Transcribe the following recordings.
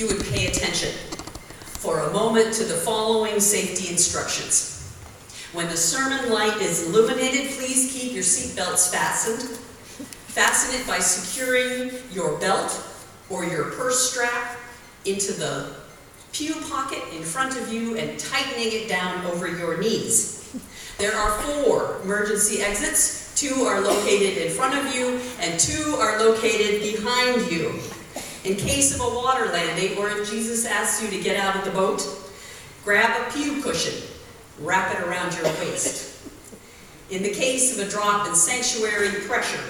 you would pay attention for a moment to the following safety instructions. When the sermon light is illuminated, please keep your seatbelts fastened. Fasten it by securing your belt or your purse strap into the pew pocket in front of you and tightening it down over your knees. There are 4 emergency exits. 2 are located in front of you and 2 are located behind you. In case of a water landing, or if Jesus asks you to get out of the boat, grab a pew cushion, wrap it around your waist. In the case of a drop in sanctuary pressure,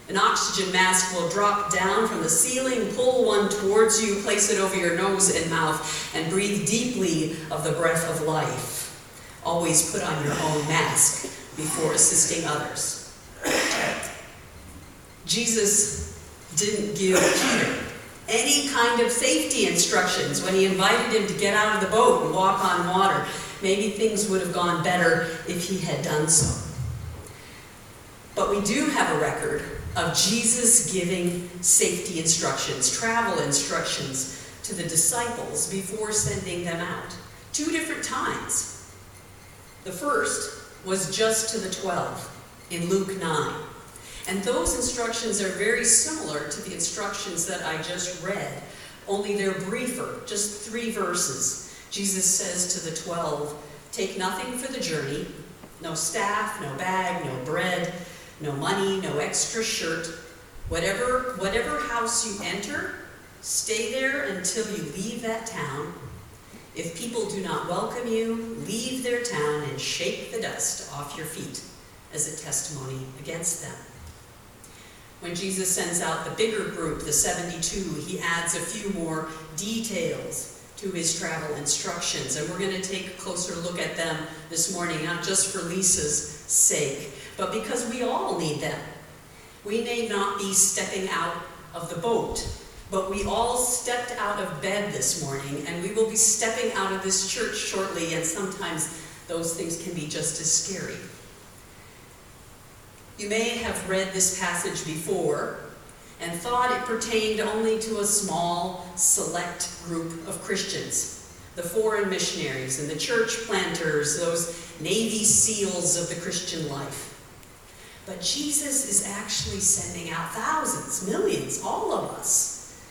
an oxygen mask will drop down from the ceiling, pull one towards you, place it over your nose and mouth, and breathe deeply of the breath of life. Always put on your own mask before assisting others. Jesus didn't give Peter any kind of safety instructions when he invited him to get out of the boat and walk on water. Maybe things would have gone better if he had done so. But we do have a record of Jesus giving safety instructions, travel instructions to the disciples before sending them out. 2 different times. The first was just to the 12 in Luke 9. And those instructions are very similar to the instructions that I just read, only they're briefer, just 3 verses. Jesus says to the 12, take nothing for the journey, no staff, no bag, no bread, no money, no extra shirt. Whatever house you enter, stay there until you leave that town. If people do not welcome you, leave their town and shake the dust off your feet as a testimony against them. When Jesus sends out the bigger group, the 72, he adds a few more details to his travel instructions. And we're going to take a closer look at them this morning, not just for Lisa's sake, but because we all need them. We may not be stepping out of the boat, but we all stepped out of bed this morning, and we will be stepping out of this church shortly, and sometimes those things can be just as scary. You may have read this passage before and thought it pertained only to a small, select group of Christians, the foreign missionaries and the church planters, those Navy SEALs of the Christian life. But Jesus is actually sending out thousands, millions, all of us.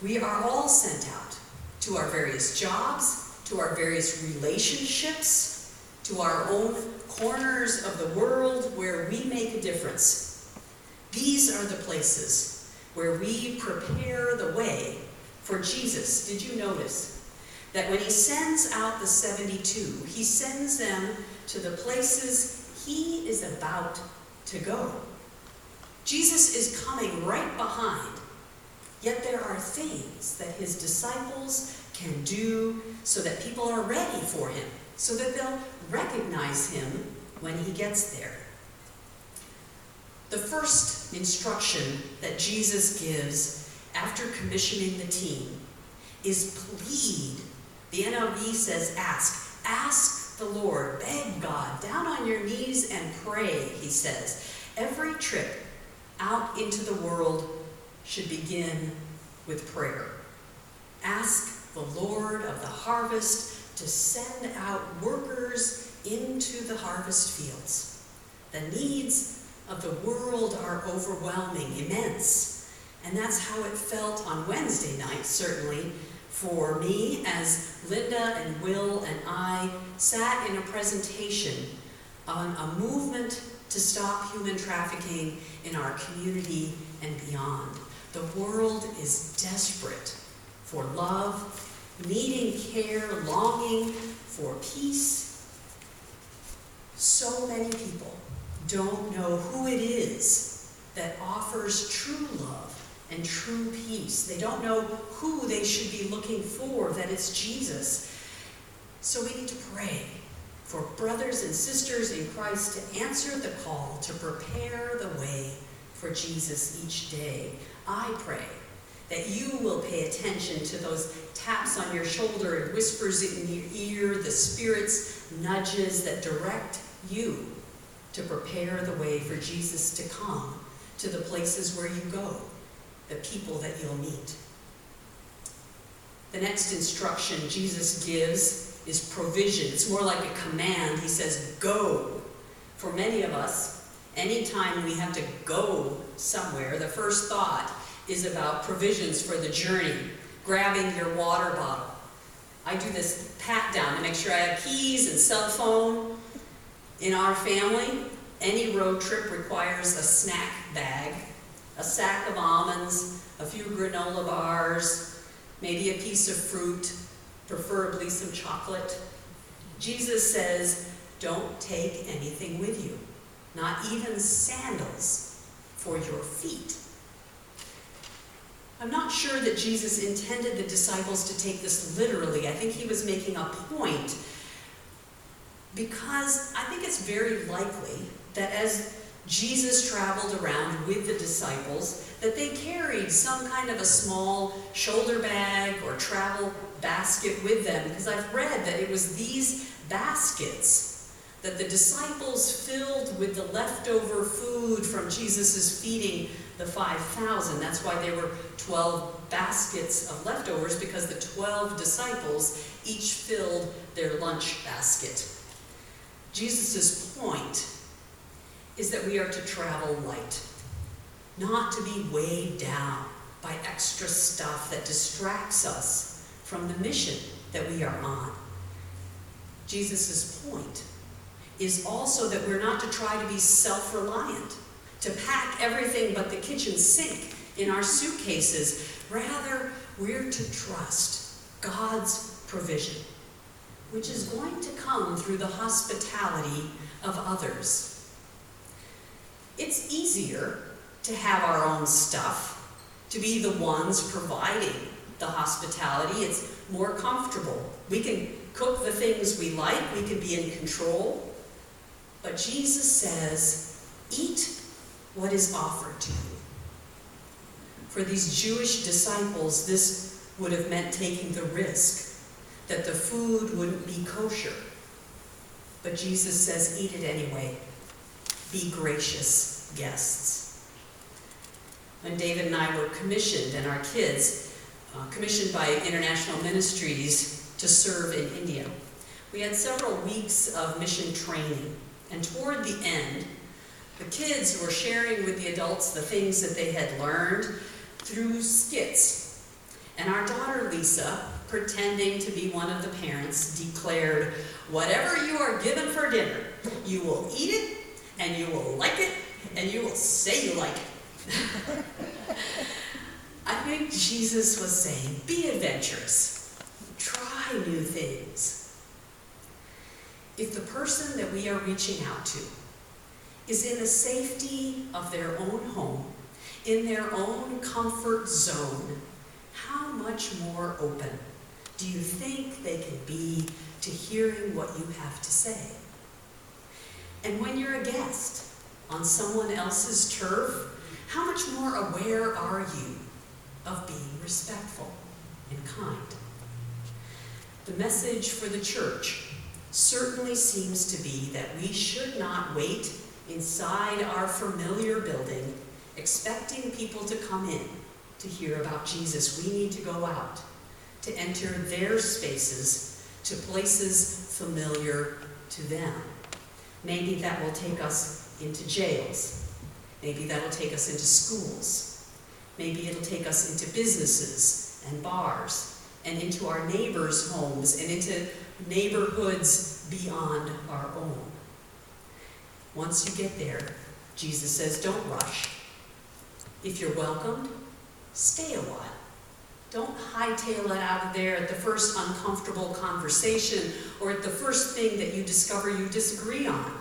We are all sent out to our various jobs, to our various relationships, to our own corners of the world where we make a difference. These are the places where we prepare the way for Jesus. Did you notice that when he sends out the 72, he sends them to the places he is about to go? Jesus is coming right behind, yet there are things that his disciples can do so that people are ready for him, so that they'll recognize him when he gets there. The first instruction that Jesus gives after commissioning the team is plead. The NLV says ask. Ask the Lord, beg God, down on your knees and pray, he says. Every trip out into the world should begin with prayer. Ask the Lord of the harvest to send out workers into the harvest fields. The needs of the world are overwhelming, immense. And that's how it felt on Wednesday night, certainly, for me, as Linda and Will and I sat in a presentation on a movement to stop human trafficking in our community and beyond. The world is desperate for love, needing care, longing for peace. So many people don't know who it is that offers true love and true peace. They don't know who they should be looking for, that it's Jesus. So we need to pray for brothers and sisters in Christ to answer the call to prepare the way for Jesus each day. I pray that you will pay attention to those taps on your shoulder and whispers in your ear, the Spirit's nudges that direct you to prepare the way for Jesus to come to the places where you go, the people that you'll meet. The next instruction Jesus gives is provision. It's more like a command. He says, go. For many of us, anytime we have to go somewhere, the first thought is about provisions for the journey, grabbing your water bottle. I do this pat down to make sure I have keys and cell phone. In our family, any road trip requires a snack bag, a sack of almonds, a few granola bars, maybe a piece of fruit, preferably some chocolate. Jesus says, don't take anything with you, not even sandals for your feet. I'm not sure that Jesus intended the disciples to take this literally. I think he was making a point, because I think it's very likely that as Jesus traveled around with the disciples, that they carried some kind of a small shoulder bag or travel basket with them, because I've read that it was these baskets that the disciples filled with the leftover food from Jesus' feeding the 5,000. That's why there were 12 baskets of leftovers, because the 12 disciples each filled their lunch basket. Jesus' point is that we are to travel light, not to be weighed down by extra stuff that distracts us from the mission that we are on. Jesus' point is also that we're not to try to be self-reliant, to pack everything but the kitchen sink in our suitcases. Rather, we're to trust God's provision, which is going to come through the hospitality of others. It's easier to have our own stuff, to be the ones providing the hospitality. It's more comfortable. We can cook the things we like. We can be in control. But Jesus says, eat what is offered to you. For these Jewish disciples, this would have meant taking the risk that the food wouldn't be kosher. But Jesus says, eat it anyway. Be gracious guests. When David and I were commissioned, and our kids, commissioned by International Ministries to serve in India, we had several weeks of mission training. And toward the end, the kids were sharing with the adults the things that they had learned through skits. And our daughter Lisa, pretending to be one of the parents, declared, whatever you are given for dinner, you will eat it, and you will like it, and you will say you like it. I think Jesus was saying, be adventurous. Try new things. If the person that we are reaching out to is in the safety of their own home, in their own comfort zone, how much more open do you think they can be to hearing what you have to say? And when you're a guest on someone else's turf, how much more aware are you of being respectful and kind? The message for the church certainly seems to be that we should not wait inside our familiar building expecting people to come in to hear about Jesus. We need to go out, to enter their spaces, to places familiar to them. Maybe that will take us into jails. Maybe that'll take us into schools. Maybe it'll take us into businesses and bars, and into our neighbors' homes, and into neighborhoods beyond our own. Once you get there, Jesus says, don't rush. If you're welcomed, stay a while. Don't hightail it out of there at the first uncomfortable conversation or at the first thing that you discover you disagree on.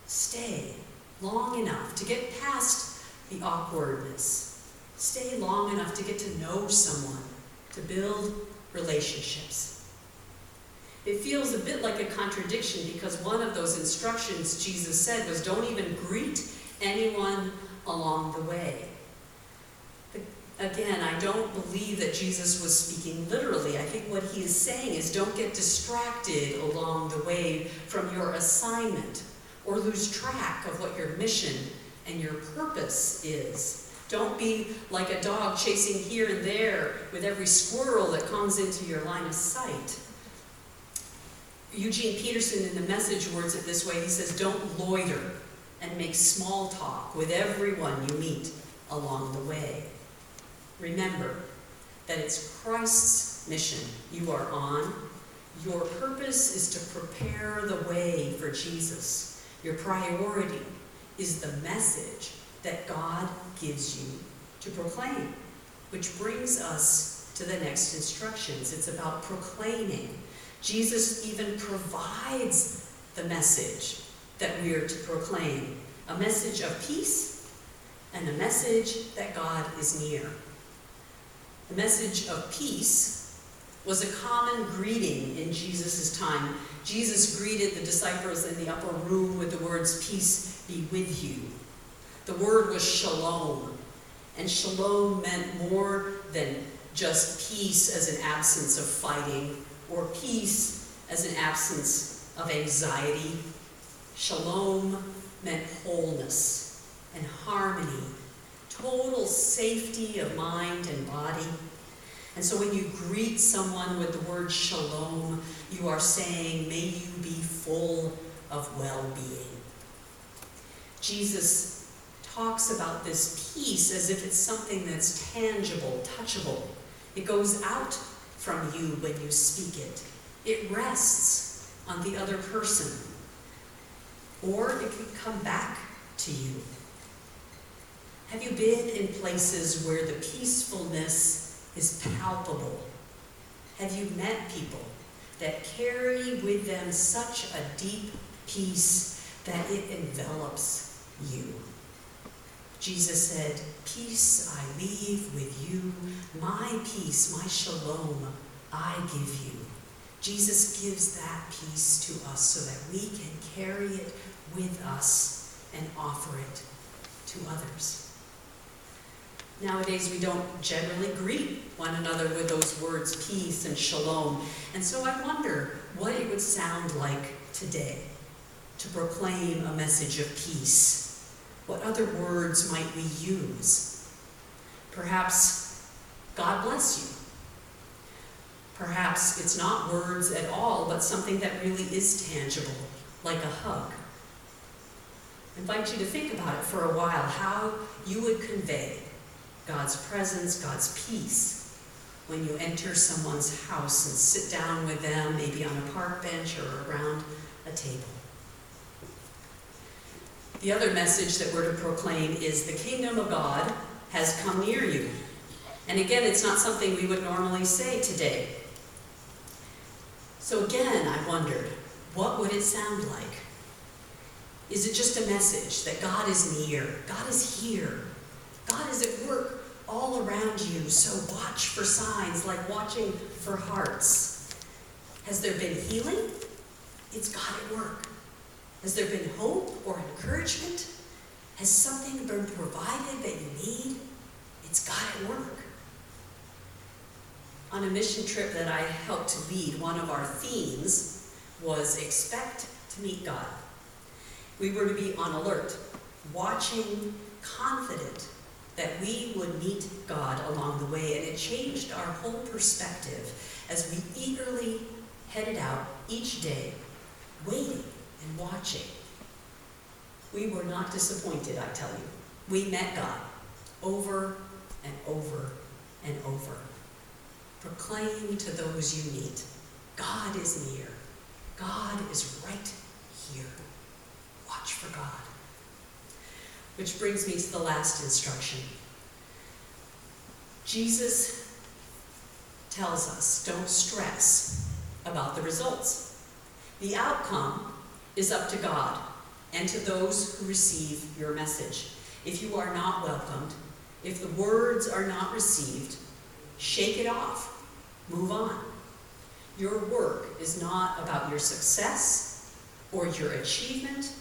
Stay long enough to get past the awkwardness. Stay long enough to get to know someone, to build relationships. It feels a bit like a contradiction, because one of those instructions Jesus said was, don't even greet anyone along the way. Again, I don't believe that Jesus was speaking literally. I think what he is saying is, don't get distracted along the way from your assignment, or lose track of what your mission and your purpose is. Don't be like a dog chasing here and there with every squirrel that comes into your line of sight. Eugene Peterson in the Message words it this way. He says, don't loiter and make small talk with everyone you meet along the way. Remember that it's Christ's mission you are on. Your purpose is to prepare the way for Jesus. Your priority is the message that God gives you to proclaim, which brings us to the next instructions. It's about proclaiming. Jesus even provides the message that we are to proclaim, a message of peace and a message that God is near. The message of peace was a common greeting in Jesus' time. Jesus greeted the disciples in the upper room with the words, "Peace be with you." The word was shalom, and shalom meant more than just peace as an absence of fighting or peace as an absence of anxiety. Shalom meant wholeness and harmony, total safety of mind and body. And so when you greet someone with the word shalom, you are saying, may you be full of well-being. Jesus talks about this peace as if it's something that's tangible, touchable. It goes out from you when you speak it. It rests on the other person. Or it can come back to you. Have you been in places where the peacefulness is palpable? Have you met people that carry with them such a deep peace that it envelops you? Jesus said, "Peace I leave with you, my peace, my shalom, I give you." Jesus gives that peace to us so that we can carry it with us and offer it to others. Nowadays, we don't generally greet one another with those words, peace and shalom. And so I wonder what it would sound like today to proclaim a message of peace. What other words might we use? Perhaps, God bless you. Perhaps it's not words at all, but something that really is tangible, like a hug. I invite you to think about it for a while, how you would convey God's presence, God's peace, when you enter someone's house and sit down with them, maybe on a park bench or around a table. The other message that we're to proclaim is the kingdom of God has come near you. And again, it's not something we would normally say today. So again, I wondered, what would it sound like? Is it just a message that God is near? God is here. God is at work all around you, so watch for signs like watching for hearts. Has there been healing? It's God at work. Has there been hope or encouragement? Has something been provided that you need? It's God at work. On a mission trip that I helped to lead, one of our themes was expect to meet God. We were to be on alert, watching, confident that we would meet God along the way, and it changed our whole perspective as we eagerly headed out each day, waiting and watching. We were not disappointed, I tell you. We met God over and over and over. Proclaim to those you meet, God is near. God is right here. Watch for God. Which brings me to the last instruction. Jesus tells us, don't stress about the results. The outcome is up to God and to those who receive your message. If you are not welcomed, if the words are not received, shake it off. Move on. Your work is not about your success or your achievement,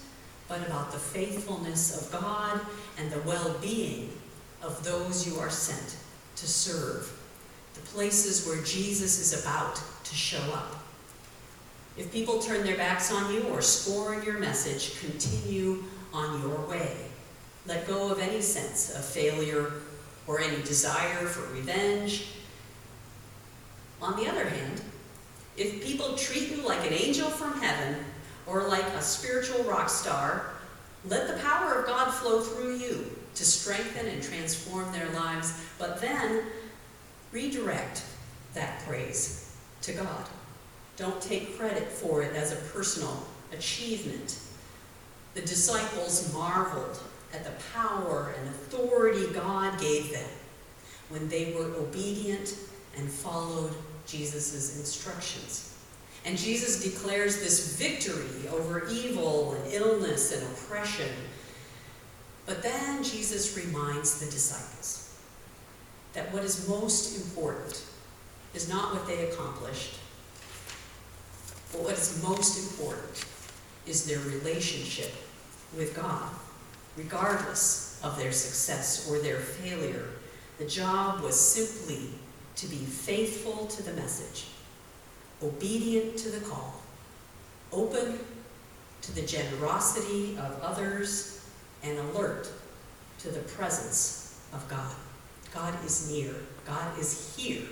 but about the faithfulness of God and the well-being of those you are sent to serve, the places where Jesus is about to show up. If people turn their backs on you or scorn your message, continue on your way. Let go of any any sense of failure or any desire for revenge. On the other hand, if people treat you like an angel from heaven or like a spiritual rock star, let the power of God flow through you to strengthen and transform their lives, but then redirect that praise to God. Don't take credit for it as a personal achievement. The disciples marveled at the power and authority God gave them when they were obedient and followed Jesus' instructions. And Jesus declares this victory over evil and illness and oppression. But then Jesus reminds the disciples that what is most important is not what they accomplished, but what is most important is their relationship with God. Regardless of their success or their failure, the job was simply to be faithful to the message, obedient to the call, open to the generosity of others, and alert to the presence of God. God is near. God is here.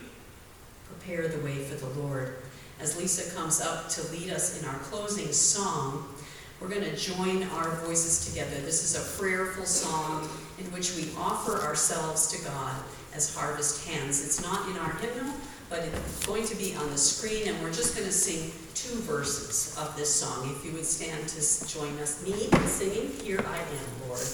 Prepare the way for the Lord. As Lisa comes up to lead us in our closing song, we're going to join our voices together. This is a prayerful song in which we offer ourselves to God as harvest hands. It's not in our hymnal, but it's going to be on the screen, and we're just going to sing 2 verses of this song. If you would stand to join us, me in singing, "Here I Am, Lord."